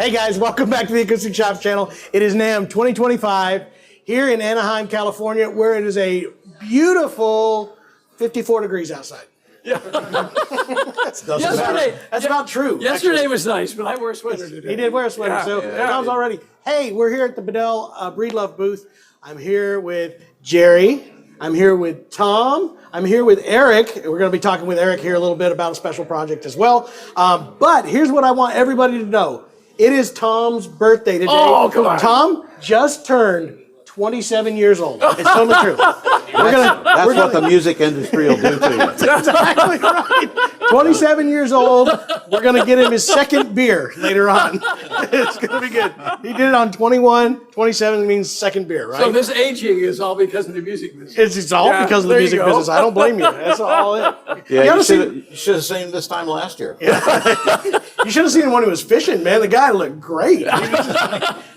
Hey guys, welcome back to the Acoustic Shoppe channel. It is NAMM 2025 here in Anaheim, California, where it is a beautiful 54 degrees outside. Yeah. That's about true. Yesterday was nice, but I wore a sweater today. He did wear a sweater, Tom's already. Hey, we're here at the Bedell Breedlove booth. I'm here with Jerry. I'm here with Tom. I'm here with Eric. We're going to be talking with Eric here a little bit about a special project as well. But here's what I want everybody to know. It is Tom's birthday today. Oh, come on. Tom just turned 27 years old. It's totally true. That's what the music industry will do to you. That's exactly right. 27 years old. We're going to get him his second beer later on. It's going to be good. He did it on 21. 27 means second beer, right? So this aging is all because of the music business. It's all because of the music business. I don't blame you. That's all it. Yeah, you should have seen him this time last year. Yeah. You should have seen him when he was fishing, man. The guy looked great.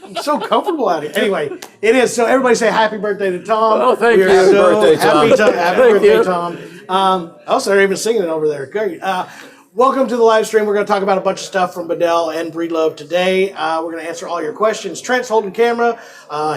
He's so comfortable out here. Anyway, it is. So everybody say happy birthday to Tom. Oh, thank you. Happy birthday, Tom. Happy birthday, Tom. Also, they're even singing it over there. Great. Welcome to the live stream. We're going to talk about a bunch of stuff from Bedell and Breedlove today. We're going to answer all your questions. Trent's holding camera.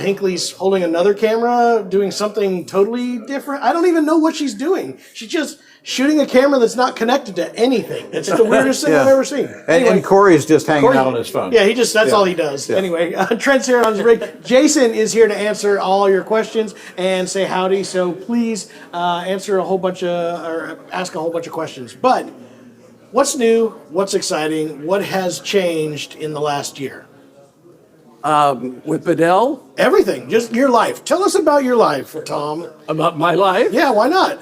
Hinckley's holding another camera, doing something totally different. I don't even know what she's doing. She's just shooting a camera that's not connected to anything. It's the weirdest thing I've ever seen. And Kauri's just hanging out on his phone. Yeah, that's all he does. Yeah. Anyway, Trent's here on his rig. Jason is here to answer all your questions and say howdy. So please ask a whole bunch of questions. But what's new? What's exciting? What has changed in the last year? With Bedell? Everything. Just your life. Tell us about your life, Tom. About my life? Yeah, why not?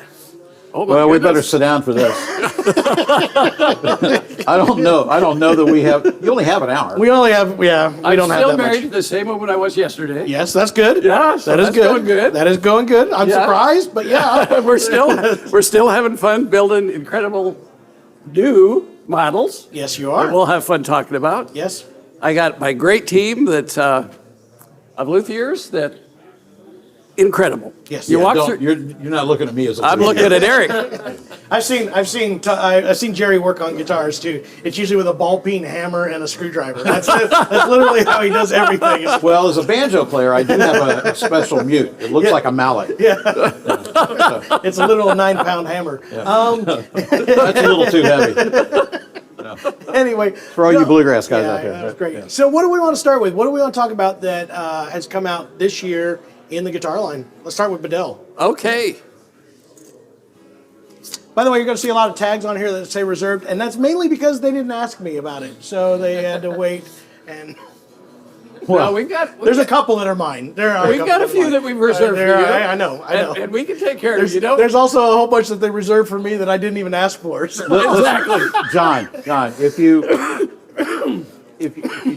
Oh, well, we better sit down for this. I don't know that we have. You only have an hour. We only have. Yeah, we don't have that much. I'm still married to the same woman I was yesterday. Yes, that's good. Yeah, so that's going good. That is going good. I'm surprised, but yeah, we're still having fun building incredible new models. Yes, you are. That we'll have fun talking about. Yes. I got my great team of luthiers that. Incredible. Yes. You're not looking at me as a I'm looking at Eric. I've seen Jerry work on guitars too. It's usually with a ball peen hammer and a screwdriver. That's literally how he does everything. Well, as a banjo player, I do have a special mute. It looks like a mallet. Yeah. It's a little 9-pound hammer. Yeah. That's a little too heavy. No. Anyway, for all you bluegrass guys out there. That's great. Yeah. So what do we want to start with? What do we want to talk about that has come out this year in the guitar line? Let's start with Bedell. Okay. By the way, you're going to see a lot of tags on here that say reserved, and that's mainly because they didn't ask me about it, so they had to wait. And well, there's a couple that are mine. We've got a few that we've reserved for you. I know. And we can take care of you. There's also a whole bunch that they reserved for me that I didn't even ask for. So. Exactly. John, if you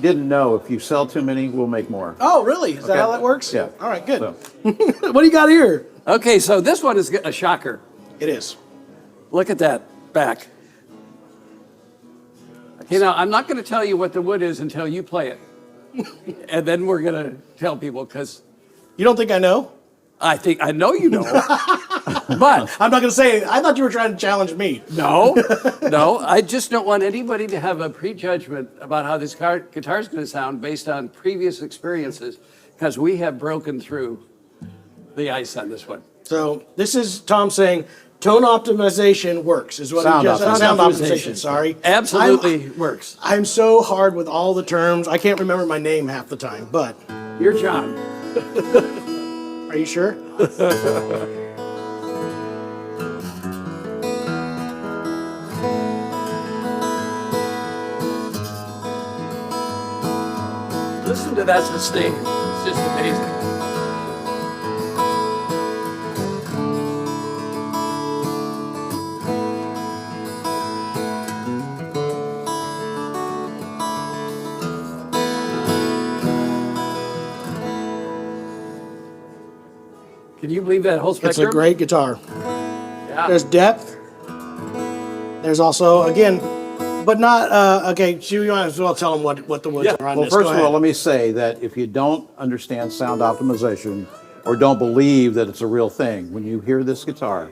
didn't know, if you sell too many, we'll make more. Oh, really? Is that how that works? Yeah. All right, good. So. What do you got here? Okay, so this one is a shocker. It is. Look at that back. Okay, now I'm not going to tell you what the wood is until you play it. And then we're going to tell people because... You don't think I know? I think I know you know. But... I'm not going to say it. I thought you were trying to challenge me. No. I just don't want anybody to have a prejudgment about how this guitar is going to sound based on previous experiences because we have broken through the ice on this one. So this is Tom saying tone optimization works, is what sound optimization. Sorry. Absolutely works. I'm so hard with all the terms. I can't remember my name half the time, but... You're John. Are you sure? Listen to that sustain. It's just amazing. Can you believe that whole spectrum? It's a great guitar. Yeah. There's depth. There's also, again, but not, okay, so you might as well tell them what the woods are on well, this. First of all, let me say that if you don't understand sound optimization or don't believe that it's a real thing, when you hear this guitar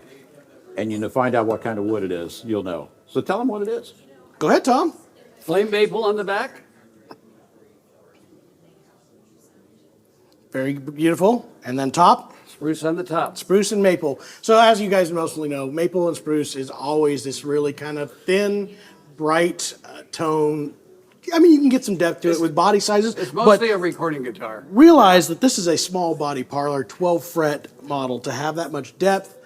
and you find out what kind of wood it is, you'll know. So tell them what it is. Go ahead, Tom. Flame maple on the back. Very beautiful. And then top? Spruce on the top. Spruce and maple. So as you guys mostly know, maple and spruce is always this really kind of thin, bright tone. I mean, you can get some depth to it with body sizes. It's mostly a recording guitar. Realize that this is a small body Parlor 12 fret model. To have that much depth,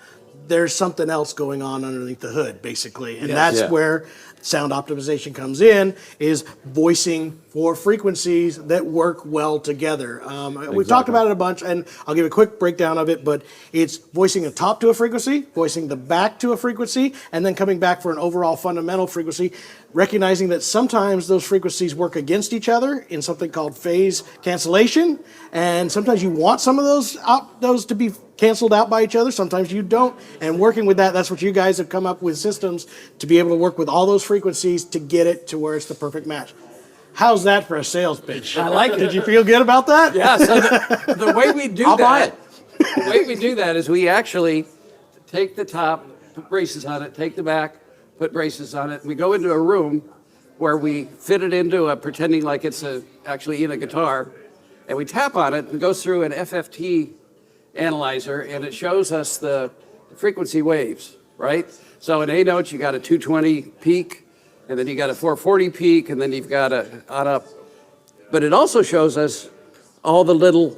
there's something else going on underneath the hood, basically. And that's where sound optimization comes in, is voicing for frequencies that work well together. We've talked about it a bunch, and I'll give a quick breakdown of it, but it's voicing the top to a frequency, voicing the back to a frequency, and then coming back for an overall fundamental frequency, recognizing that sometimes those frequencies work against each other in something called phase cancellation, and sometimes you want some of those to be canceled out by each other, sometimes you don't, and working with that, that's what you guys have come up with systems to be able to work with all those frequencies to get it to where it's the perfect match. How's that for a sales pitch? I like it. Did you feel good about that? Yeah, so the way we do I'll buy it. the way we do that is we actually take the top, put braces on it, take the back, put braces on it. We go into a room where we fit it into pretending like it's actually in a guitar, and we tap on it, and it goes through an FFT analyzer, and it shows us the frequency waves, right? So in A notes, you got a 220 peak, and then you got a 440 peak, and then you've got on up. But it also shows us all the little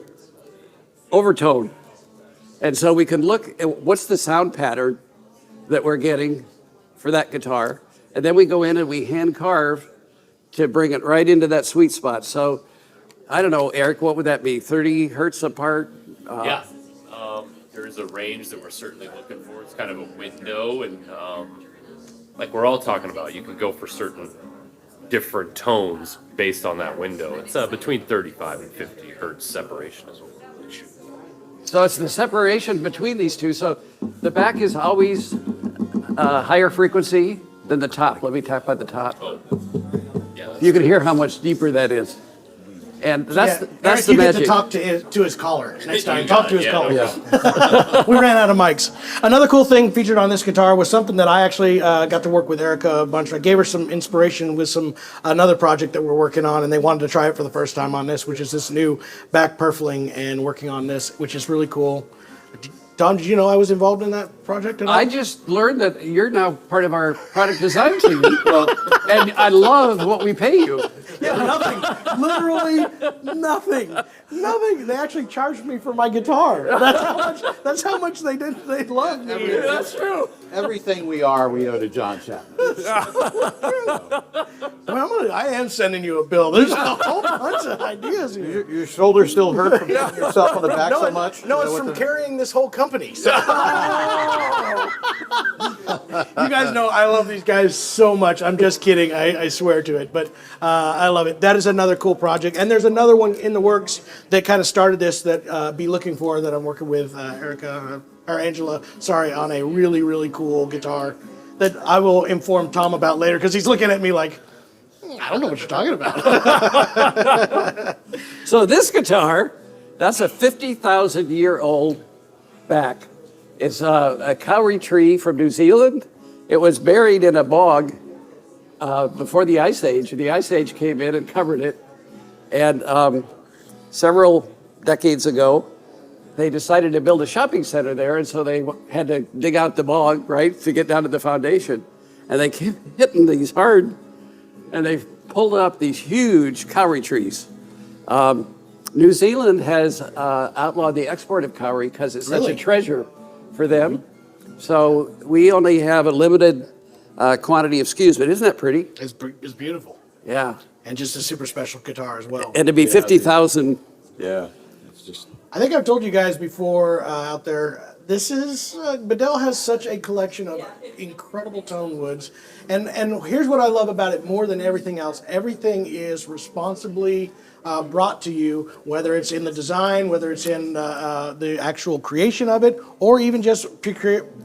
overtone. And so we can look at what's the sound pattern that we're getting for that guitar. And then we go in and we hand carve to bring it right into that sweet spot. So I don't know, Eric, what would that be? 30 hertz apart? Yeah. There's a range that we're certainly looking for. It's kind of a window, and like we're all talking about, you can go for certain different tones based on that window. It's between 35 and 50 hertz separation is what we're really shooting for. So it's the separation between these two. So the back is always higher frequency than the top. Let me tap on the top. Yeah, that's You can hear how much deeper that is. And that's Eric, the you get magic. to talk to his caller next time. You Talk got to his it, caller. yeah. We ran out of mics. Another cool thing featured on this guitar was something that I actually got to work with Erica a bunch. I gave her some inspiration with another project that we're working on, and they wanted to try it for the first time on this, which is this new back purfling, and working on this, which is really cool. Don, did you know I was involved in that project at all? I just learned that you're now part of our product design team. And I love what we pay you. Yeah, nothing. Literally nothing. Nothing. They actually charged me for my guitar. That's how much they loved me. That's true. Everything we are, we owe to John Chapman. Well, I am sending you a bill. There's a whole bunch of ideas here. Your shoulder still hurt from hitting yourself on the back so much? No, Is it's that from what carrying this whole company. So. You guys know I love these guys so much. I'm just kidding. I swear to it. But I love it. That is another cool project. And there's another one in the works that kind of started this that be looking for that I'm working with Erica or Angela, sorry, on a really, really cool guitar that I will inform Tom about later because he's looking at me like, I don't know what you're talking about. So this guitar, that's a 50,000-year-old back. It's a Kauri tree from New Zealand. It was buried in a bog before the Ice Age. The Ice Age came in and covered it. And several decades ago, they decided to build a shopping center there, and so they had to dig out the bog, right, to get down to the foundation. And they kept hitting these hard, and they pulled up these huge Kauri trees. New Zealand has outlawed the export of Kauri because it's such a treasure for them. So we only have a limited quantity of SKUs, but isn't that pretty? It's beautiful. Yeah. And just a super special guitar as well. And to be 50,000. Yeah, it's just... I think I've told you guys before out there, this is, Bedell has such a collection of incredible tone woods. And here's what I love about it more than everything else. Everything is responsibly brought to you, whether it's in the design, whether it's in the actual creation of it, or even just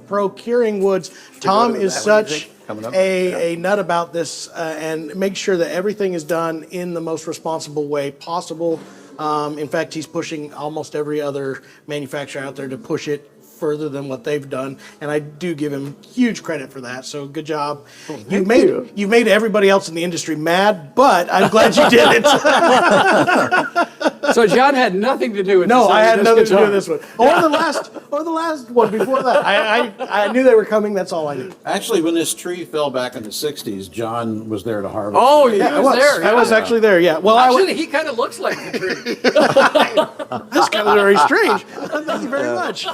procuring woods. Tom is such a nut about this and make sure that everything is done in the most responsible way possible. In fact, he's pushing almost every other manufacturer out there to push it further than what they've done, and I do give him huge credit for that. So good job. You've made everybody else in the industry mad, but I'm glad you did it. So John had nothing to do with No, I had designing nothing to do guitar. with this one. Or the last one before that. I knew they were coming. That's all I knew. Actually, when this tree fell back in the 60s, John was there to harvest. Oh, he I was was. there. I was yeah. actually there. Yeah. Well, Actually, he kind of looks like the tree. That's kind of very strange. Thank you very much.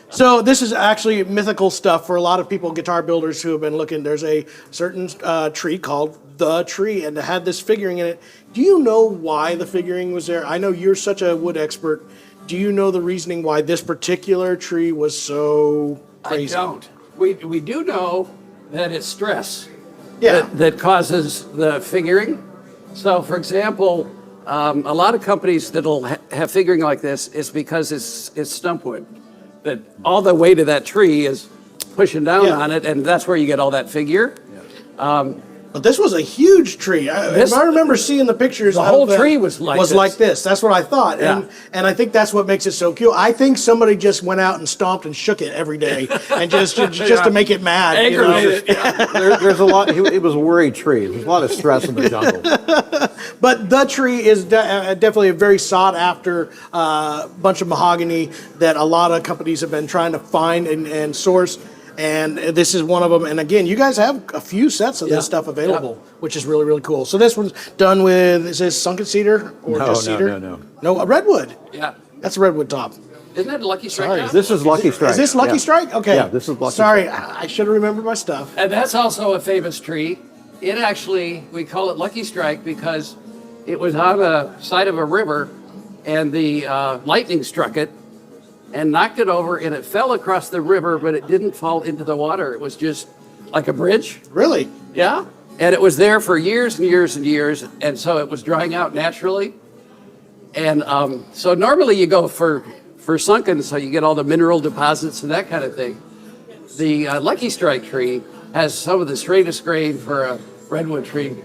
So this is actually mythical stuff for a lot of people, guitar builders who have been looking. There's a certain tree called the tree, and it had this figuring in it. Do you know why the figuring was there? I know you're such a wood expert. Do you know the reasoning why this particular tree was so crazy? I don't. We do know that it's stress Yeah. that causes the figuring. So, for example, a lot of companies that'll have figuring like this is because it's stump wood. That all the weight of that tree is pushing down Yeah. on it, and that's where you get all that figure. But this was a huge tree. If I remember seeing the pictures, The of whole that, tree was like this. That's what I thought, Yeah. and I think that's what makes it so cute. I think somebody just went out and stomped and shook it every day, and just to make it mad. you know? Aggravated. Yeah. There's a lot. It was a worried tree. There's a lot of stress in the jungle. But the tree is definitely a very sought after bunch of mahogany that a lot of companies have been trying to find and source. And this is one of them. And again, you guys have a few sets of Yeah. this stuff available, which is really, really cool. So this one's done with, is this sunken cedar or No, just no, cedar? no. No, a redwood. Yeah. That's a redwood top. Isn't that Lucky Strike? John? This is Lucky Strike. Is this Lucky Yeah. Strike? Okay. Yeah, this is Lucky Sorry, I should have remembered my stuff. And that's also a famous tree. It actually, we call it Lucky Strike because it was on the side of a river and the lightning struck it and knocked it over, and it fell across the river, but it didn't fall into the water. It was just like a bridge. Really? Yeah. And it was there for years and years and years, and so it was drying out naturally. And so normally you go for sunken, so you get all the mineral deposits and that kind of thing. The Lucky Strike tree has some of the straightest grain for a redwood tree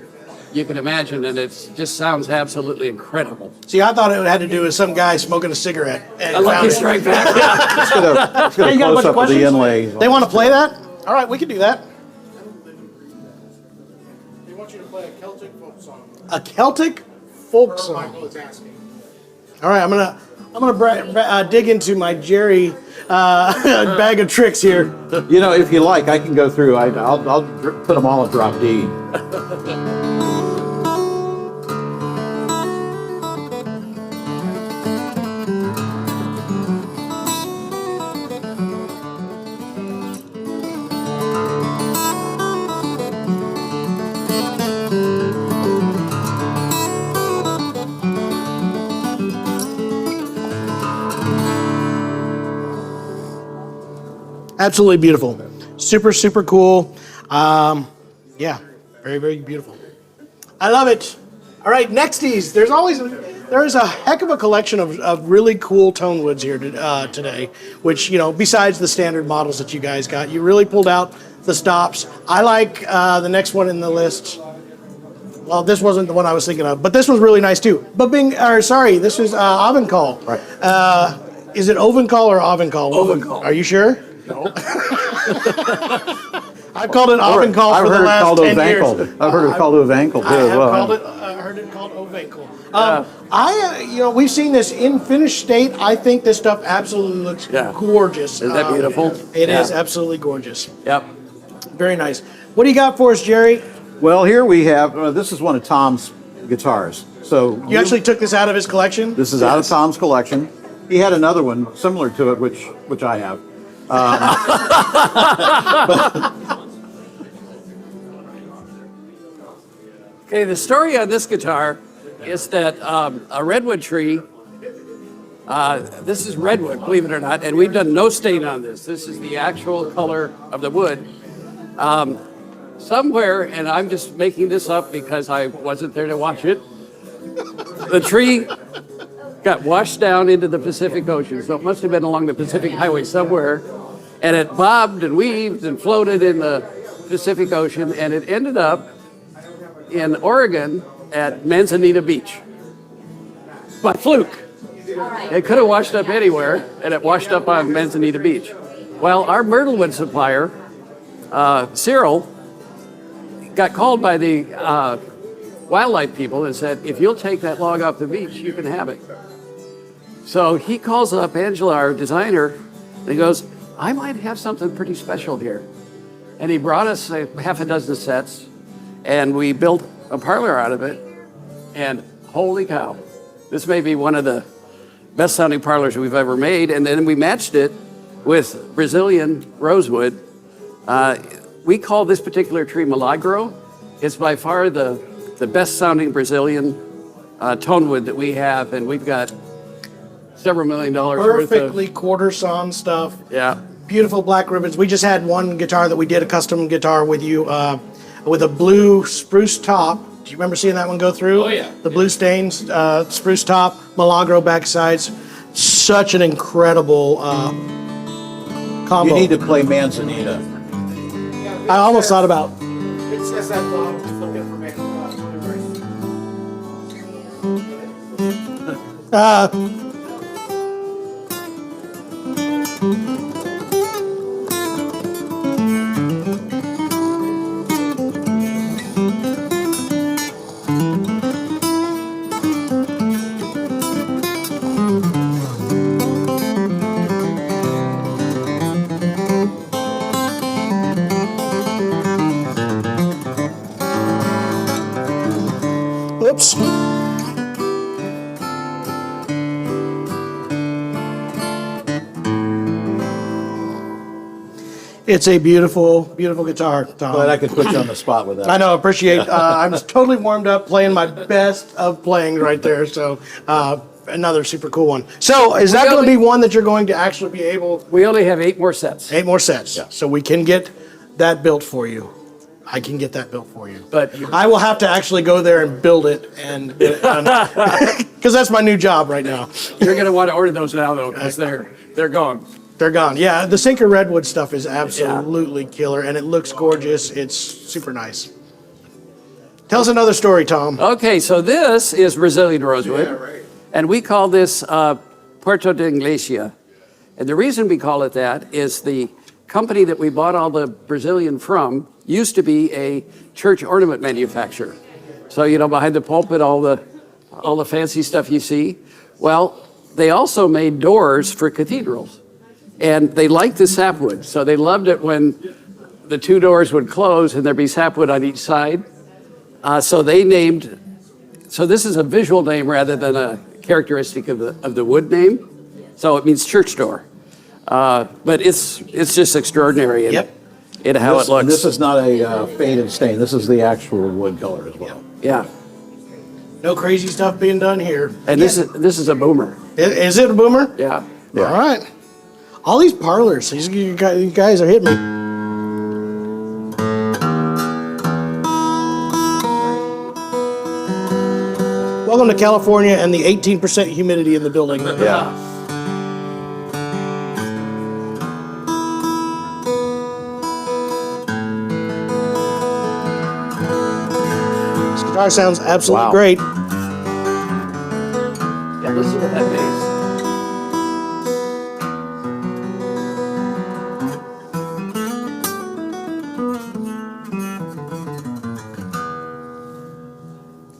you can imagine, and it just sounds absolutely incredible. See, I thought it had to do with some guy smoking a cigarette. And A Lucky found it. Strike back. Let's get Hey, a you got a bunch close of up of questions? the inlay. They want to play that? All right, we can do that. They want you to play a Celtic folk song. A Celtic folk song. Michael is asking. All right, I'm gonna dig into my Jerry bag of tricks here. You know, if you like, I can go through. I'll put them all in drop D. Absolutely beautiful, super super cool. Yeah, very very beautiful. I love it. All right, nexties. There's a heck of a collection of really cool tone woods here today. Which, you know, besides the standard models that you guys got, you really pulled out the stops. I like the next one in the list. Well, this wasn't the one I was thinking of, but this was really nice too. But this is Ovencall. Right. Is it Ovencall or Ovencall? Ovencall. Are you sure? No. I've called it Ovencall I've for the heard it last called 10 years. Ovankal. I've heard it called Ovankal too. I as have well. heard it called Ovencall. We've seen this in finished state. I think this stuff absolutely looks gorgeous. Isn't that beautiful? It is Yeah. absolutely gorgeous. Yep. Very nice. What do you got for us, Jerry? Well, here we have. This is one of Tom's guitars. So You actually took this out of his collection? This is out of Tom's collection. He had another one similar to it, which I have. Okay, the story on this guitar is that a redwood tree, this is redwood, believe it or not, and we've done no stain on this. This is the actual color of the wood. Somewhere, and I'm just making this up because I wasn't there to watch it, the tree got washed down into the Pacific Ocean, so it must have been along the Pacific Highway somewhere, and it bobbed and weaved and floated in the Pacific Ocean, and it ended up in Oregon at Manzanita Beach. By fluke. It could have washed up anywhere, and it washed up on Manzanita Beach. Well, our Myrtlewood supplier, Cyril, got called by the wildlife people and said, if you'll take that log off the beach, you can have it. So he calls up Angela, our designer, and he goes, I might have something pretty special here. And he brought us half a dozen sets, and we built a parlor out of it. And holy cow, this may be one of the best sounding parlors we've ever made. And then we matched it with Brazilian rosewood. We call this particular tree Milagro. It's by far the best sounding Brazilian tone wood that we have, and we've got several $1 million worth Perfectly quarter sawn stuff. Yeah. Beautiful black ribbons. We just had one guitar that we did a custom guitar with you with a blue spruce top. Do you remember seeing that one go through? Oh, yeah. The blue stains, spruce top, Milagro backsides. Such an incredible combo. You need to play Manzanita. I almost thought about. It says that bottom, just look at for me. Oops. It's a beautiful, beautiful guitar, Tom. Glad I could put you on the spot with that. I know, appreciate. I'm totally warmed up, playing my best of playing right there. So another super cool one. So is that going to be one that you're going to actually be able? We only have 8 more sets. 8 more sets. Yeah. So we can get that built for you. I can get that built for you. But I will have to actually go there and build it, and because that's my new job right now. you're going to want to order those now, though, because they're gone. They're gone. Yeah, the Sinker Redwood stuff is absolutely killer, and it looks gorgeous. It's super nice. Tell us another story, Tom. Okay, so this is Brazilian rosewood, and we call this Puerto de Iglesia. And the reason we call it that is the company that we bought all the Brazilian from used to be a church ornament manufacturer. So, you know, behind the pulpit, all the fancy stuff you see. Well, they also made doors for cathedrals. And they liked the sapwood, so they loved it when the 2 doors would close and there'd be sapwood on each side. So they named, so this is a visual name rather than a characteristic of the wood name. So it means church door. But it's just extraordinary in how it looks. This is not a fade and stain. This is the actual wood color as well. Yeah. No crazy stuff being done here. And this is a boomer. Is it a boomer? Yeah. Yeah. All right. All these parlors, you guys are hitting me. Welcome to California and the 18% humidity in the building. Yeah. This guitar sounds absolutely Wow. great. Yeah, listen to that bass.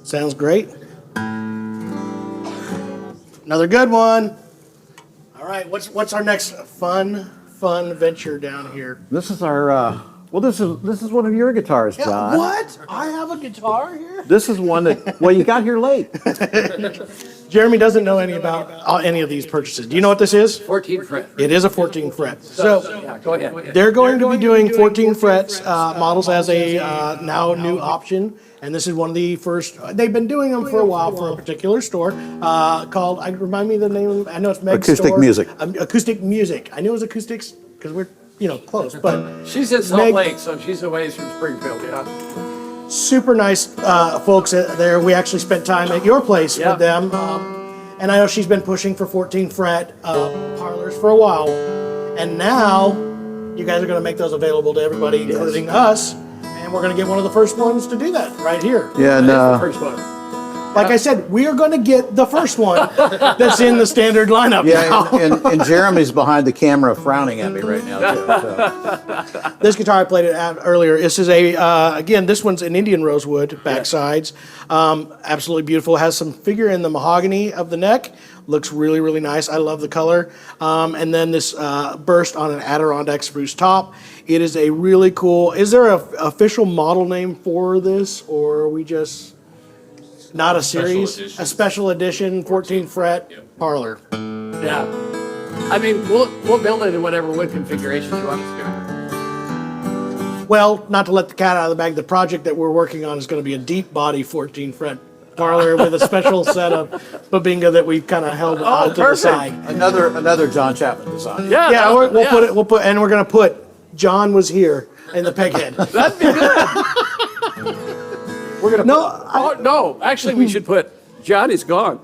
Sounds great. Another good one. All right, what's our next fun venture down here? This is our, well, this is one of your guitars, John. What? I have a guitar here? This is one that, well, you got here late. Jeremy doesn't know any about any of these purchases. Do you know what this is? 14 fret. It is a 14 fret. So Yeah, go ahead. they're going to be doing 14 frets models as a now new option. And this is one of the first. They've been doing them for a while for a particular store called. Remind me the name. I know it's Meg's Acoustic store. Music. Acoustic Music. I knew it was acoustics because we're close, but She's in Salt Meg- Lake, so she's a ways from Springfield, yeah. super nice folks there. We actually spent time at your place Yeah. with them, and I know she's been pushing for 14 fret parlors for a while, and now you guys are going to make those available to everybody, including us. And we're going to get one of the first ones to do that right here. Yeah, and First one. Like I said, we are going to get the first one that's in the standard lineup now. Yeah, and Jeremy's behind the camera frowning at me right now, too. So. This guitar I played it out earlier. This is again, this one's an Indian rosewood backsides. Absolutely beautiful. Has some figure in the mahogany of the neck. Looks really, really nice. I love the color. And then this burst on an Adirondack spruce top. It is a really cool, is there an official model name for this, or are we just not a series? A special edition 14 fret Parlor. Yeah. I mean, we'll build it in whatever wood configuration you want us to. Well, not to let the cat out of the bag, the project that we're working on is going to be a deep body 14 fret Parlor with a special set of Babinga that we've kind of held out to the perfect. side. Another John Chapman design. Yeah. Yeah, we'll put, and we're going to put John was here in the peghead. That'd be good. We're gonna No, actually, we should put John is gone.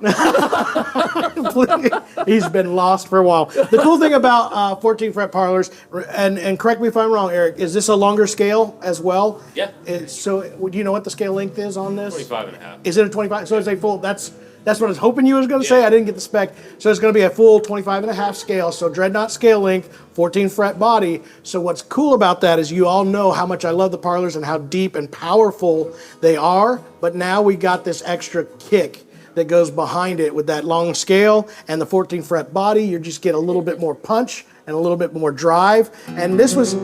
He's been lost for a while. The cool thing about 14 fret Parlors, and correct me if I'm wrong, Eric, is this a longer scale as well? Yeah. So do you know what the scale length is on this? 25 and a half. Is it a 25? So it's a full, that's what I was hoping you was going to say. I didn't get the spec. So it's going to be a full 25 and a half scale. So dreadnought scale length, 14 fret body. So what's cool about that is you all know how much I love the Parlors and how deep and powerful they are. But now we got this extra kick that goes behind it with that long scale and the 14 fret body. You just get a little bit more punch and a little bit more drive. And this was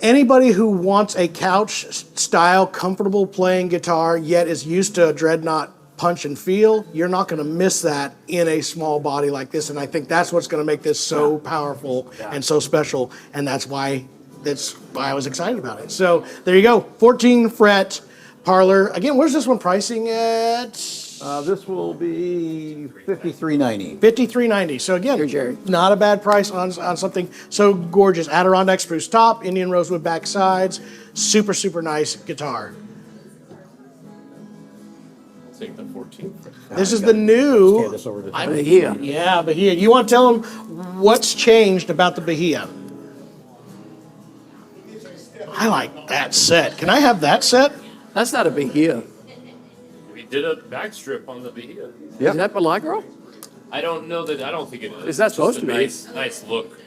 anybody who wants a couch style, comfortable playing guitar, yet is used to a dreadnought punch and feel, you're not going to miss that in a small body like this. And I think that's what's going to make this so powerful and so special. And that's why I was excited about it. So there you go, 14 fret Parlor. Again, where's this one pricing at? This will be $53.90. $53.90. So again, Here, Jerry. not a bad price on something so gorgeous. Adirondack spruce top, Indian rosewood back sides, super, super nice guitar. Take the 14. This is the new. Hand this over to Bahia. Yeah, Bahia. You want to tell them what's changed about the Bahia? I like that set. Can I have that set? That's not a Bahia. We did a back strip on the Bahia. Is that Milagro? I don't know that. I don't think it is. Is that It's just supposed a to be? nice look.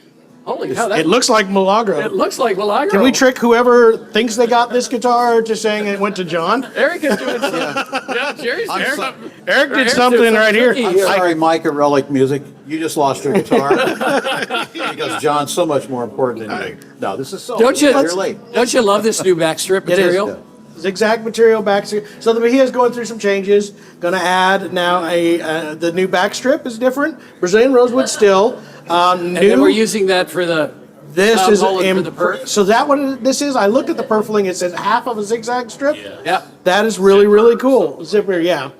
Holy cow! It looks like Milagro. It looks like Milagro. Can we trick whoever thinks they got this guitar to saying it went to John? Eric is doing something. Yeah, Jerry's there. Eric did Eric's something doing right here. tricky I'm sorry, Mike at Relic Music. You just lost your guitar because John's so much more important than you. No, this is so. Don't You're late. you love this new backstrip It is. material? Zigzag material back. So the Bahia is going through some changes. Going to add now the new back strip is different. Brazilian rosewood still. And then we're using that for the. This is Mullet for in, the perf? so that what this is. I looked at the purfling. It says half of a zigzag strip. Yeah. That is really, really cool. Zipper, yeah.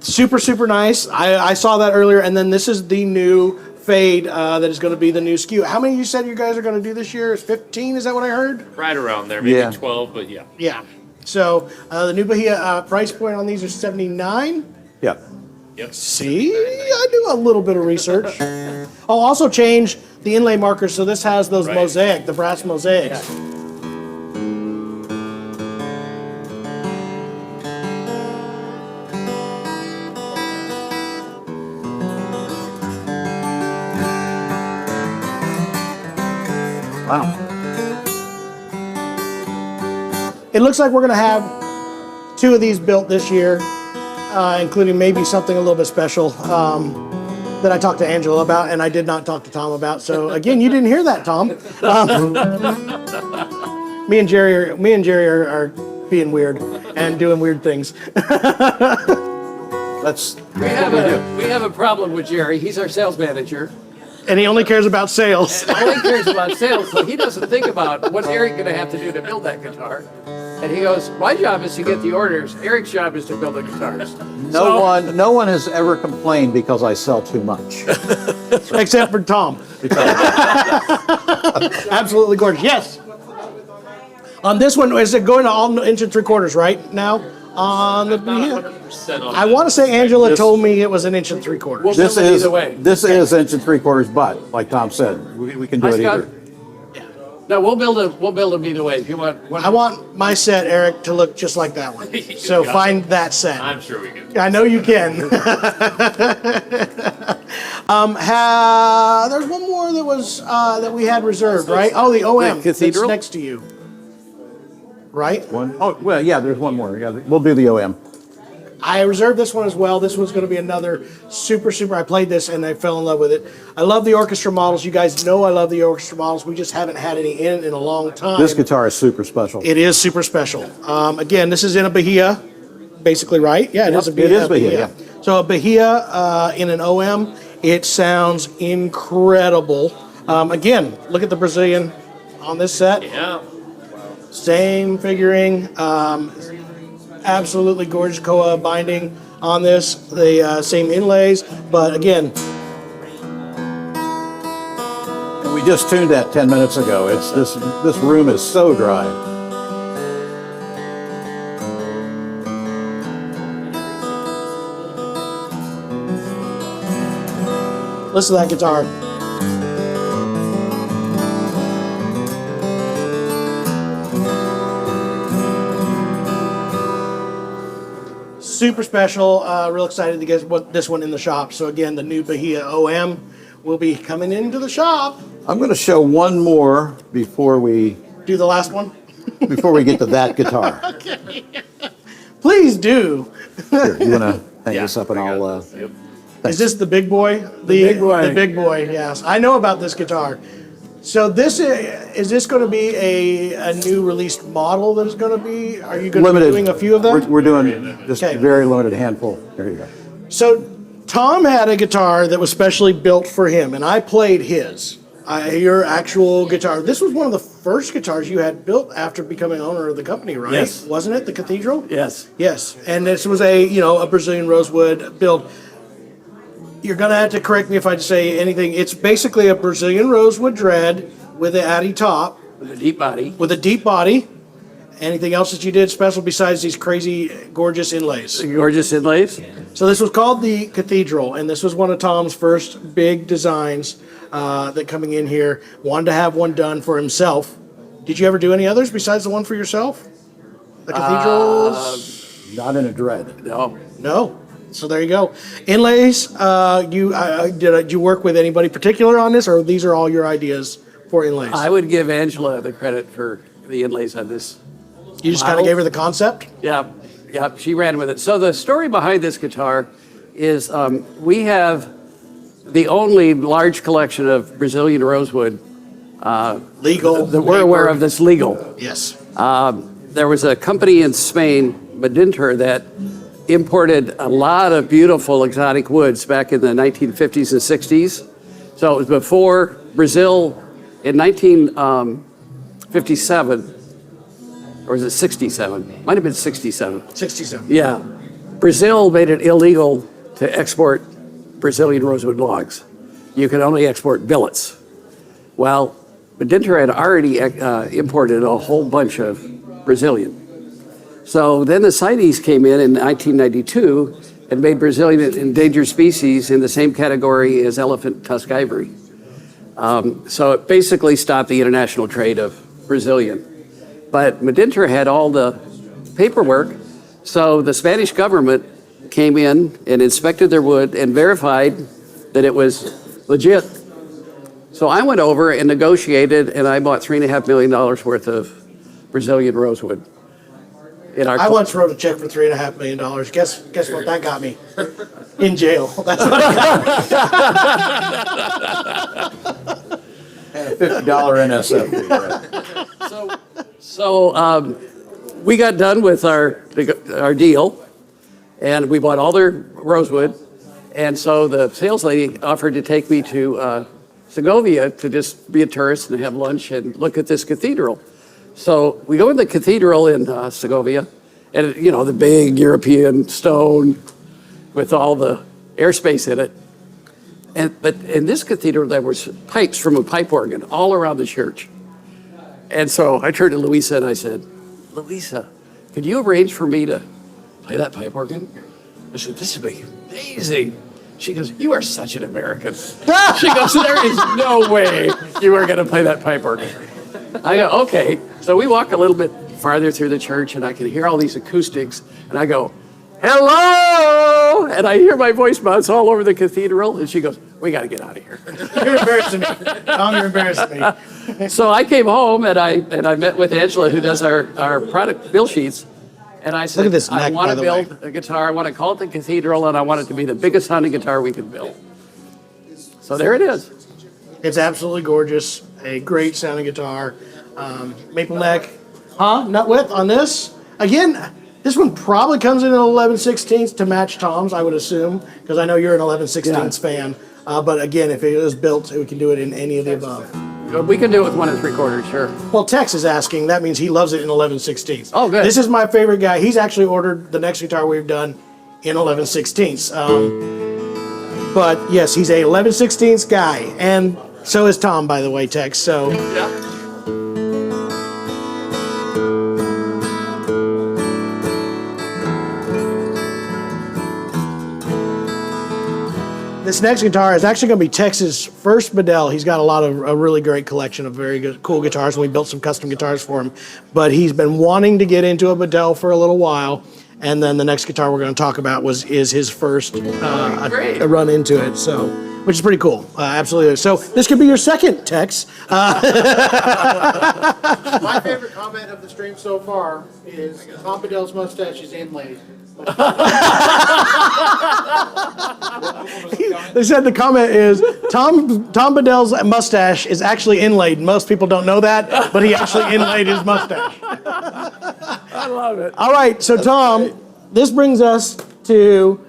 Super, super nice. I saw that earlier. And then this is the new fade that is going to be the new SKU. How many you said you guys are going to do this year? Is 15? Is that what I heard? Right around there, maybe Yeah. 12, but yeah. Yeah. So the new Bahia price point on these is $79. Yeah. Yep. See, I do a little bit of research. I'll also change the inlay markers. So this has those Right. mosaic, the brass mosaics. Wow. It looks like we're going to have 2 of these built this year, including maybe something a little bit special that I talked to Angela about, and I did not talk to Tom about. So again, you didn't hear that, Tom. Me and Jerry are being weird and doing weird things. That's We have a problem with Jerry. He's our sales manager. And he only cares about sales. All he cares about sales, so he doesn't think about what's Eric going to have to do to build that guitar. And he goes, my job is to get the orders. Eric's job is to build the guitars. no one has ever complained because I sell too much. Except for Tom. Absolutely gorgeous. Yes. On this one, is it going to all 1 3/4 right now? On the Not 100% on I that. want to say Angela told me it was 1 3/4. Well, This build it is either way. this is 1 3/4, but like Tom said, we can do Hi, it Scott. either. No, we'll build them either way. If you want, I want my set, Eric, to look just like that one. So find that set. I'm sure we can. I know you can. There's one more that was that we had reserved, right? Oh, the OM. The Cathedral? That's next to you. Right? One? Oh, well, yeah, there's one more. Yeah, we'll do the OM. I reserved this one as well. This one's going to be another super. I played this and I fell in love with it. I love the orchestra models. You guys know I love the orchestra models. We just haven't had any in a long time. This guitar is super special. It is super special. Again, this is in a Bahia, basically, right? Yeah, it is a Bahia. It is Bahia, yeah. So a Bahia in an OM, it sounds incredible. Again, look at the Brazilian on this set. Yeah. Same figuring. Absolutely gorgeous koa binding on this. The same inlays, but again, And we just tuned that 10 minutes ago. It's this room is so dry. listen to that guitar. Super special. Real excited to get this one in the shop. So again, the new Bahia OM will be coming into the shop. I'm going to show one more before we Do the last one. get to that guitar. Please do. Here, you want to hang this up and I'll. Is this the big boy? The big boy. The big boy. Yes, I know about this guitar. So this is this going to be a new released model that is going to be? Are you going to be doing a few of them? We're doing just Okay. a very limited handful. There you go. So Tom had a guitar that was specially built for him, and I played his. Your actual guitar. This was one of the first guitars you had built after becoming owner of the company, right? Yes. Wasn't it the Cathedral? Yes. Yes, and this was a Brazilian Rosewood build. You're gonna have to correct me if I say anything. It's basically a Brazilian Rosewood dread with an Addy top, With a deep body. with a deep body. Anything else that you did special besides these crazy, gorgeous inlays? Gorgeous inlays. So this was called the Cathedral, and this was one of Tom's first big designs that coming in here. Wanted to have one done for himself. Did you ever do any others besides the one for yourself? The Cathedrals? Not in a dread. No. No. So there you go. Inlays. Did you work with anybody particular on this, or these are all your ideas for inlays? I would give Angela the credit for the inlays on this. You just kind of gave her the concept. Yeah, she ran with it. So the story behind this guitar is we have the only large collection of Brazilian rosewood Legal. that we're aware of that's legal. Yes. There was a company in Spain, Bedell, that imported a lot of beautiful exotic woods back in the 1950s and 60s. So it was before Brazil in 1957, or was it 67? Might have been 67. 67. Yeah. Brazil made it illegal to export Brazilian rosewood logs. You could only export billets. Well, Bedell had already imported a whole bunch of Brazilian. So then the CITES came in 1992 and made Brazilian an endangered species in the same category as elephant tusk ivory. So it basically stopped the international trade of Brazilian. But Bedell had all the paperwork, so the Spanish government came in and inspected their wood and verified that it was legit. So I went over and negotiated, and I bought $3.5 million worth of Brazilian rosewood. I once wrote a check for $3.5 million. Guess what that got me? In jail. That's what I got. And a $50 NSF. So we got done with our deal, and we bought all their rosewood. And so the sales lady offered to take me to Segovia to just be a tourist and have lunch and look at this cathedral. So we go in the cathedral in Segovia, and the big European stone with all the airspace in it. But in this cathedral, there was pipes from a pipe organ all around the church. And so I turned to Louisa and I said, "Louisa, could you arrange for me to play that pipe organ?" I said, "This would be amazing." She goes, "You are such an American." She goes, "There is no way you are going to play that pipe organ." I go, okay. So we walk a little bit farther through the church, and I can hear all these acoustics, and I go, hello! And I hear my voice bounce all over the cathedral, and she goes, we got to get out of here. You're embarrassing me. Tom, you're embarrassing me. So I came home, and I met with Angela, who does our product bill sheets, and I said, Look at this I neck, want by to the way. build a guitar. I want to call it the Cathedral, and I want it to be the biggest sounding guitar we can build. So there it is. It's absolutely gorgeous. A great sounding guitar. Maple neck. Nut width on this. Again, this one probably comes in an 11/16 to match Tom's, I would assume, because I know you're an 11/16 fan. But again, if it is built, we can do it in any of the above. We can do it with 1 3/4, sure. Well, Tex is asking. That means he loves it in 11/16. Oh, good. This is my favorite guy. He's actually ordered the next guitar we've done in 11/16. But yes, he's a 11/16 guy, and so is Tom, by the way, Tex. So this next guitar is actually going to be Tex's first Bedell. He's got a really great collection of very good, cool guitars, and we built some custom guitars for him. But he's been wanting to get into a Bedell for a little while, and then the next guitar we're going to talk about is his first a run into it. So, which is pretty cool, absolutely. So this could be your second, Tex. My favorite comment of the stream so far is Tom Bedell's mustache is inlaid. They said the comment is Tom Bedell's mustache is actually inlaid. Most people don't know that, but he actually inlaid his mustache. I love it. All right, so Tom, this brings us to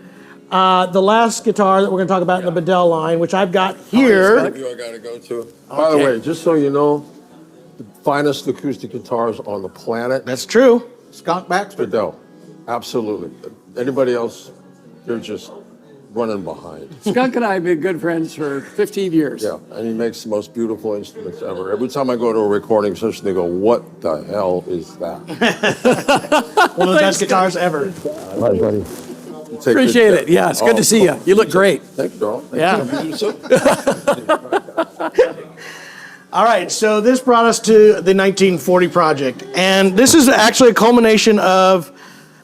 the last guitar that we're going to talk about in the Bedell line, which I've got here. I gotta go to. By the way, just so you know, the finest acoustic guitars on the planet, That's true. Skunk Baxter. Bedell. Absolutely. Anybody else, they're just running behind. Skunk and I have been good friends for 15 years. Yeah, and he makes the most beautiful instruments ever. Every time I go to a recording session, they go, "What the hell is that?" One of the best guitars ever. Right, buddy. Appreciate it. Yeah, it's good to see you. You look great. Thank you, darling. Thank Yeah. you. You too. All right, so this brought us to the 1940 project. And this is actually a culmination of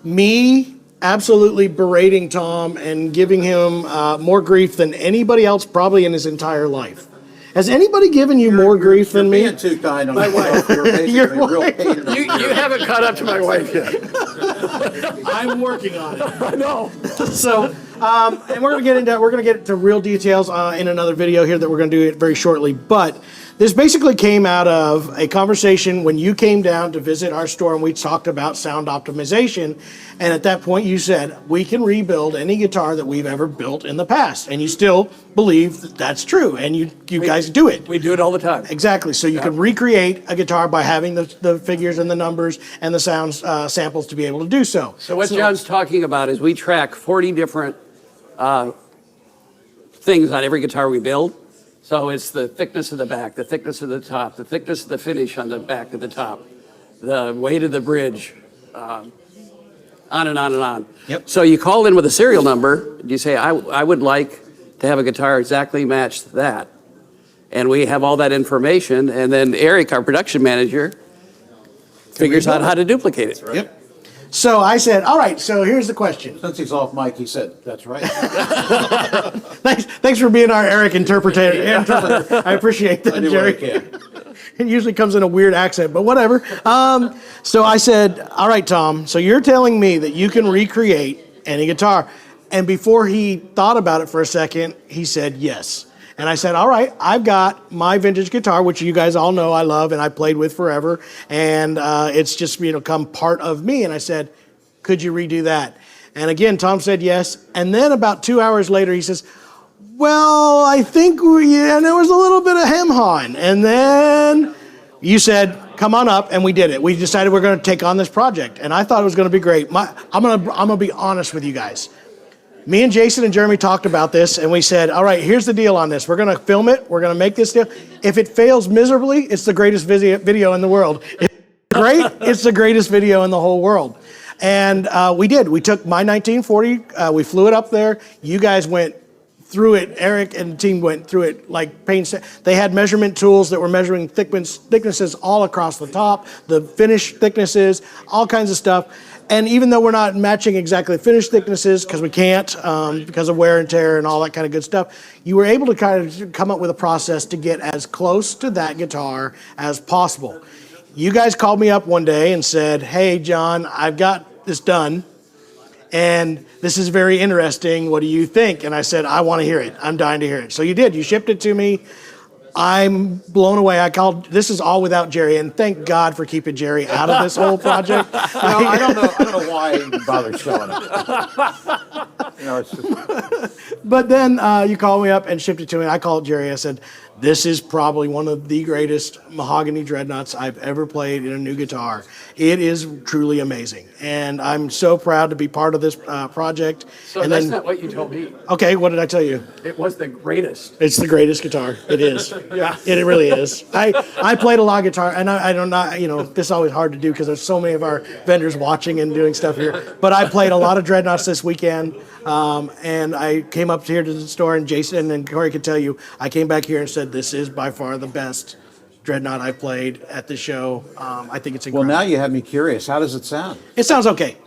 me absolutely berating Tom and giving him more grief than anybody else probably in his entire life. Has anybody given you more grief than me? Being too kind on yourself. You're basically Your a real wife. pain in the You haven't caught up to my wife yet. I'm working on it. I know. So, and we're gonna get into real details in another video here that we're gonna do it very shortly. But this basically came out of a conversation when you came down to visit our store and we talked about sound optimization. And at that point, you said we can rebuild any guitar that we've ever built in the past, and you still believe that that's true, and you guys do it. We do it all the time. Exactly. So you can recreate a guitar by having the figures and the numbers and the sounds samples to be able to do so. So what John's talking about is we track 40 different things on every guitar we build. So it's the thickness of the back, the thickness of the top, the thickness of the finish on the back of the top, the weight of the bridge, on and on and on. Yep. So you call in with a serial number, and you say, I would like to have a guitar exactly match that. And we have all that information, and then Eric, our production manager, figures out how to duplicate it. Yep. So I said, all right, so here's the question. Since he's off mic, he said, "That's right." Thanks for being our Eric interpreter. I appreciate that, I do Jerry. what I can. It usually comes in a weird accent, but whatever. So I said, all right, Tom, so you're telling me that you can recreate any guitar. And before he thought about it for a second, he said yes. And I said, all right, I've got my vintage guitar, which you guys all know I love and I played with forever. And it's just, come part of me. And I said, could you redo that? And again, Tom said yes. And then about 2 hours later, he says, well, I think there was a little bit of hem-hawing. And then you said, come on up, and we did it. We decided we're going to take on this project. And I thought it was going to be great. I'm going to be honest with you guys. Me and Jason and Jeremy talked about this, and we said, all right, here's the deal on this. We're going to film it. We're going to make this deal. If it fails miserably, it's the greatest video in the world. If it's great, it's the greatest video in the whole world. And we did. We took my 1940. We flew it up there. You guys went through it. Eric and the team went through it like painstaking. They had measurement tools that were measuring thicknesses all across the top, the finish thicknesses, all kinds of stuff. And even though we're not matching exactly finished thicknesses, because we can't, because of wear and tear and all that kind of good stuff, you were able to kind of come up with a process to get as close to that guitar as possible. You guys called me up one day and said, hey, John, I've got this done, and this is very interesting. What do you think? And I said, I want to hear it. I'm dying to hear it. So you did. You shipped it to me. I'm blown away. This is all without Jerry, and thank God for keeping Jerry out of this whole project. I don't know why I even bothered showing it. It's just... But then you called me up and shipped it to me. I called Jerry. I said, this is probably one of the greatest mahogany dreadnoughts I've ever played in a new guitar. It is truly amazing. And I'm so proud to be part of this project. So and that's then, not what you told me. okay, what did I tell you? It was the greatest. It's the greatest guitar. It is. Yeah, it really is. I played a lot of guitar, and I don't know, this is always hard to do because there's so many of our vendors watching and doing stuff here. But I played a lot of dreadnoughts this weekend, and I came up here to the store, and Jason and Kauri could tell you, I came back here and said, this is by far the best dreadnought I've played at the show. I think it's Well, incredible. now you have me curious. How does it sound? It sounds okay.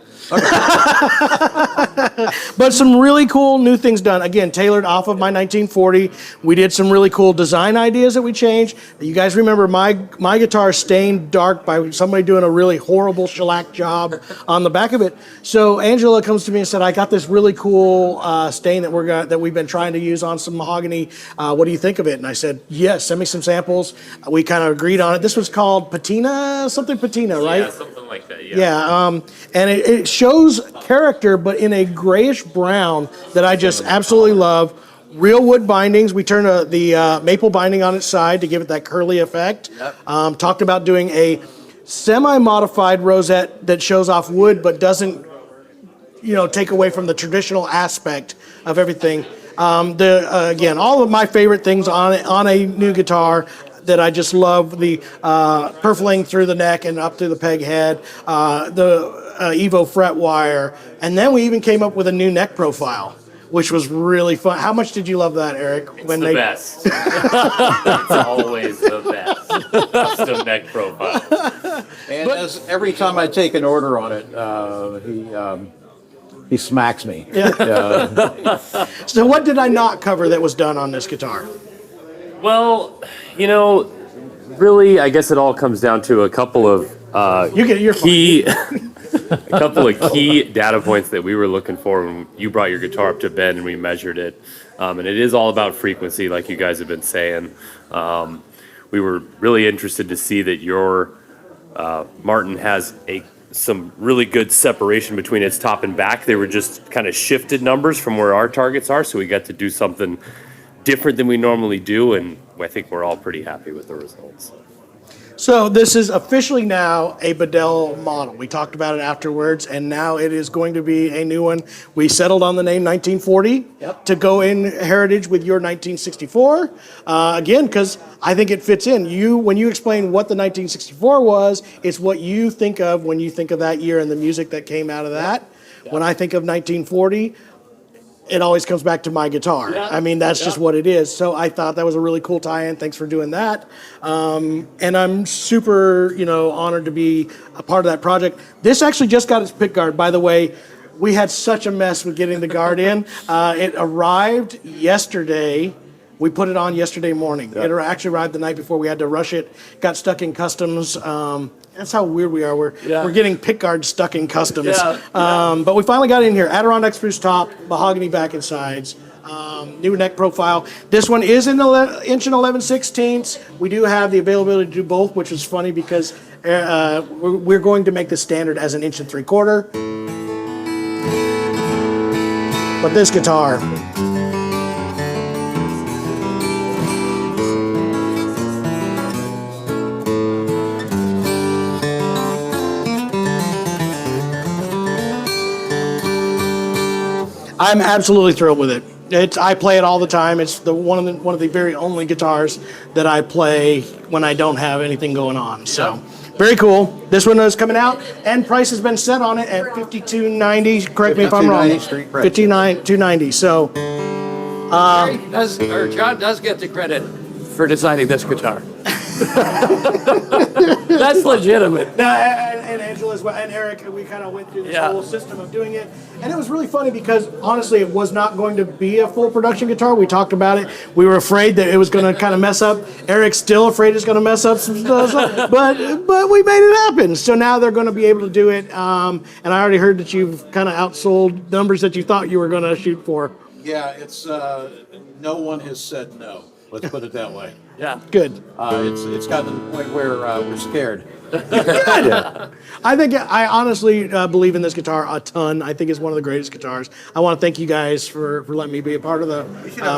But some really cool new things done. Again, tailored off of my 1940. We did some really cool design ideas that we changed. You guys remember my guitar stained dark by somebody doing a really horrible shellac job on the back of it. So Angela comes to me and said, I got this really cool stain that we've been trying to use on some mahogany. What do you think of it? And I said, yes, send me some samples. We kind of agreed on it. This was called patina, right? Yeah, something like that. Yeah. Yeah, and it shows character, but in a grayish brown that I just absolutely love. Real wood bindings. We turned the maple binding on its side to give it that curly effect. Yep. Talked about doing a semi-modified rosette that shows off wood, but doesn't, take away from the traditional aspect of everything. Again, all of my favorite things on a new guitar that I just love, the purfling through the neck and up through the peg head, the Evo fret wire, and then we even came up with a new neck profile, which was really fun. How much did you love that, Eric? It's the best. It's always the best. Custom neck profile. And every time I take an order on it, he smacks me. Yeah. So what did I not cover that was done on this guitar? Well, really, I guess it all comes down to a couple of key data points that we were looking for when you brought your guitar up to Ben and we measured it. And it is all about frequency, like you guys have been saying. We were really interested to see that your Martin has some really good separation between its top and back. They were just kind of shifted numbers from where our targets are, so we got to do something different than we normally do, and I think we're all pretty happy with the results. So this is officially now a Bedell model. We talked about it afterwards, and now it is going to be a new one. We settled on the name 1940 to go in heritage with your 1964. Again, because I think it fits in. When you explain what the 1964 was, it's what you think of when you think of that year and the music that came out of that. When I think of 1940, it always comes back to my guitar. Yeah. I mean, that's just what it is. So I thought that was a really cool tie-in. Thanks for doing that. And I'm super, honored to be a part of that project. This actually just got its pick guard. By the way, we had such a mess with getting the guard in. It arrived yesterday. We put it on yesterday morning. It actually arrived the night before. We had to rush it. Got stuck in customs. That's how weird we are. We're getting pick guards stuck in customs. But we finally got in here. Adirondack spruce top, mahogany back and sides, new neck profile. This one is in inch and 11/16. We do have the availability to do both, which is funny because we're going to make the standard as an 1 3/4. But this guitar. I'm absolutely thrilled with it. I play it all the time. It's one of the very only guitars that I play when I don't have anything going on. So very cool. This one is coming out, and price has been set on it at $52.90. Correct me if I'm wrong. $52.90 street price. $52.90. So John does get the credit for designing this guitar. That's legitimate. No, and Angela as well, and Eric, we kind of went through this whole system of doing it. And it was really funny because, honestly, it was not going to be a full production guitar. We talked about it. We were afraid that it was going to kind of mess up. Eric's still afraid it's going to mess up some stuff. But we made it happen. So now they're going to be able to do it. And I already heard that you've kind of outsold numbers that you thought you were going to shoot for. Yeah, it's no one has said no. Let's put it that way. Yeah. Good. It's gotten to the point where we're scared. I honestly believe in this guitar a ton. I think it's one of the greatest guitars. I want to thank you guys for letting me be a part of the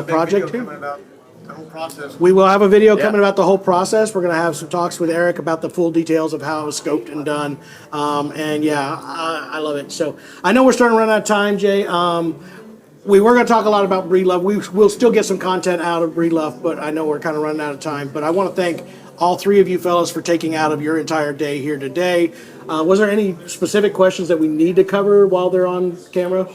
project too. About the whole process. We will have a video coming about the whole process. We're going to have some talks with Eric about the full details of how it was scoped and done. I love it. So I know we're starting to run out of time, Jay. We were going to talk a lot about Breed Love. We'll still get some content out of Breed Love, but I know we're kind of running out of time. But I want to thank all three of you fellas for taking out of your entire day here today. Was there any specific questions that we need to cover while they're on camera?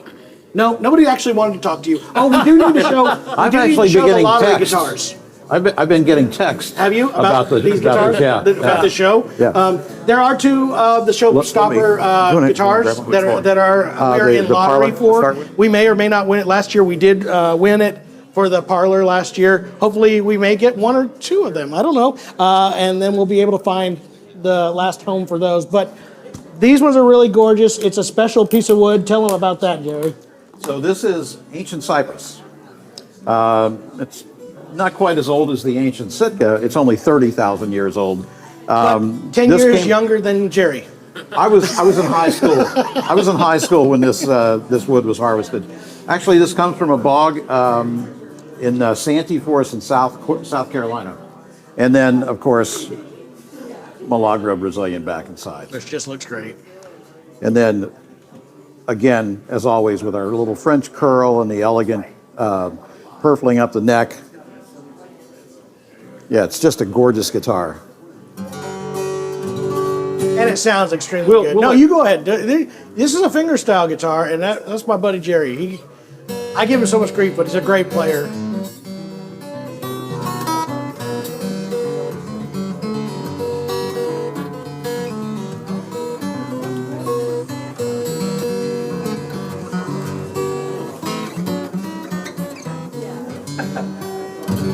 No, nobody actually wanted to talk to you. Oh, we do need to show. I've actually been getting texts. Guitars. I've been getting texts. Have you about these about guitars? the, About the show? Yeah. There are two of the Shoppe Stopper guitars that are we're in the lottery Parlor for. We may or may not win it. Last year we did win it for the Parlor last year. Hopefully we may get one or two of them. I don't know. And then we'll be able to find the last home for those. But these ones are really gorgeous. It's a special piece of wood. Tell them about that, Jerry. So this is ancient cypress. It's not quite as old as the ancient Sitka. It's only 30,000 years old. 10 years younger than Jerry. I was in high school. I was in high school when this wood was harvested. Actually, this comes from a bog in Santee Forest in South Carolina, and then of course Milagro Brazilian back inside. Which just looks great. And then again, as always, with our little French curl and the elegant purfling up the neck. Yeah, it's just a gorgeous guitar. And it sounds extremely good. No, you go ahead. This is a fingerstyle guitar, and that's my buddy Jerry. I give him so much grief, but he's a great player.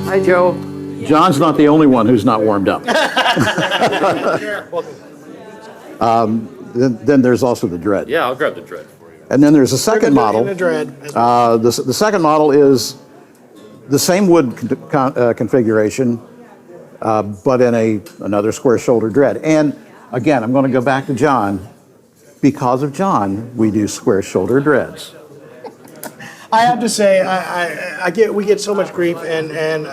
Hi, Joe. John's not the only one who's not warmed up. Then there's also the Dread. Yeah, I'll grab the Dread for you. And then there's a second model. The Dread. The second model is the same wood configuration, but in another square shoulder Dread. And again, I'm going to go back to John. Because of John, we do square shoulder Dreads. I have to say, we get so much grief, and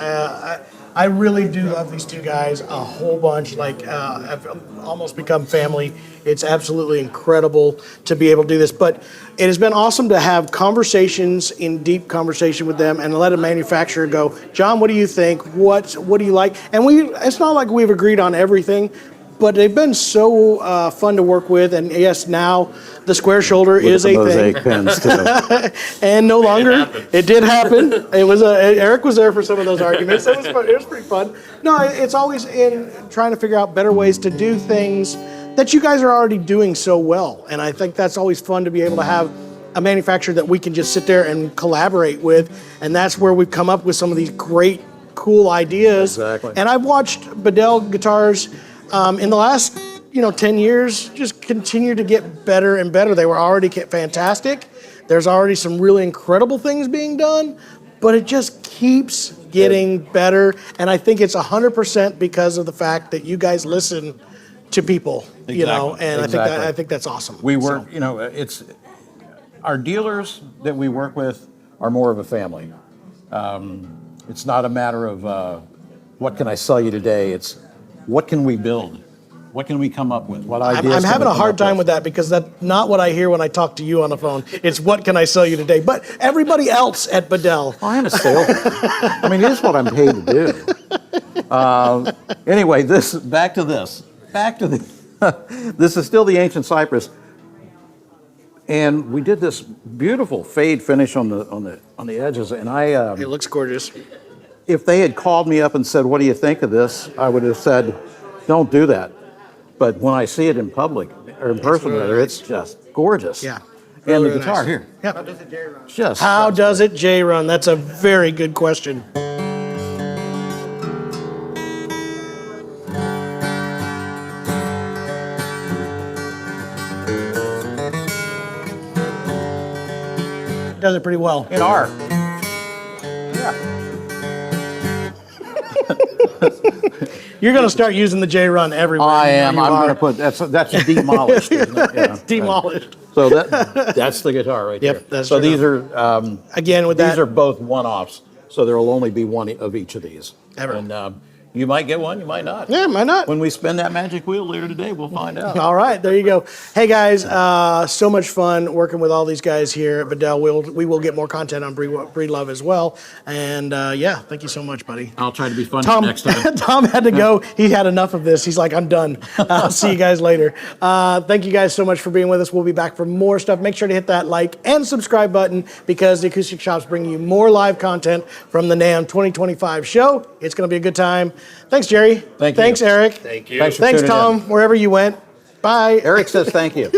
I really do love these two guys a whole bunch. I've almost become family. It's absolutely incredible to be able to do this. But it has been awesome to have conversations, in deep conversation with them, and let a manufacturer go, John, what do you think? What do you like? And it's not like we've agreed on everything, but they've been so fun to work with. And yes, now the square shoulder is a thing. Mosaic pens too. And no longer, it did happen. It was Eric was there for some of those arguments. It was fun. It was pretty fun. No, it's always in trying to figure out better ways to do things that you guys are already doing so well. And I think that's always fun to be able to have a manufacturer that we can just sit there and collaborate with. And that's where we've come up with some of these great, cool ideas. Exactly. And I've watched Bedell Guitars in the last 10 years just continue to get better and better. They were already fantastic. There's already some really incredible things being done, but it just keeps getting better. And I think it's 100% because of the fact that you guys listen to people, and I think that's awesome. We work, it's our dealers that we work with are more of a family. It's not a matter of what can I sell you today. It's what can we build? What can we come up with? What ideas? I'm having a hard time with that because that's not what I hear when I talk to you on the phone. It's what can I sell you today? But everybody else at Bedell. I am a salesman. I mean, it's what I'm paid to do. Anyway, back to this. This is still the ancient cypress. And we did this beautiful fade finish on the edges. And It looks gorgeous. if they had called me up and said, "What do you think of this?" I would have said, "Don't do that." But when I see it in public or in person, rather, it's just gorgeous. Yeah. And the Really guitar nice. here, Yep. just How does it J run? That's a very good question. Does it pretty well. in R. You're going to start using the J run everywhere. I You know am. you I'm are. going to put that's demolished. Isn't it? Yeah. Demolished. So that's the guitar right Yep, there. that's so true. these are Again, with these that, are both one-offs. So there will only be one of each of these. Ever. And you might get one, you might not. yeah, why not? When we spin that magic wheel later today, we'll find out. All right, there you go. Hey guys, so much fun working with all these guys here at Bedell. We will get more content on Breed Love as well. And yeah, thank you so much, buddy. I'll try to be fun Tom, next time. Tom had to go. He had enough of this. He's like, I'm done. I'll see you guys later. Thank you guys so much for being with us. We'll be back for more stuff. Make sure to hit that like and subscribe button because the Acoustic Shop's bringing you more live content from the NAMM 2025 show. It's going to be a good time. Thanks, Jerry. Thank you. Thanks, Eric. Thank you. Thanks for Thanks, tuning in. Tom, wherever you went. Bye. Eric says thank you.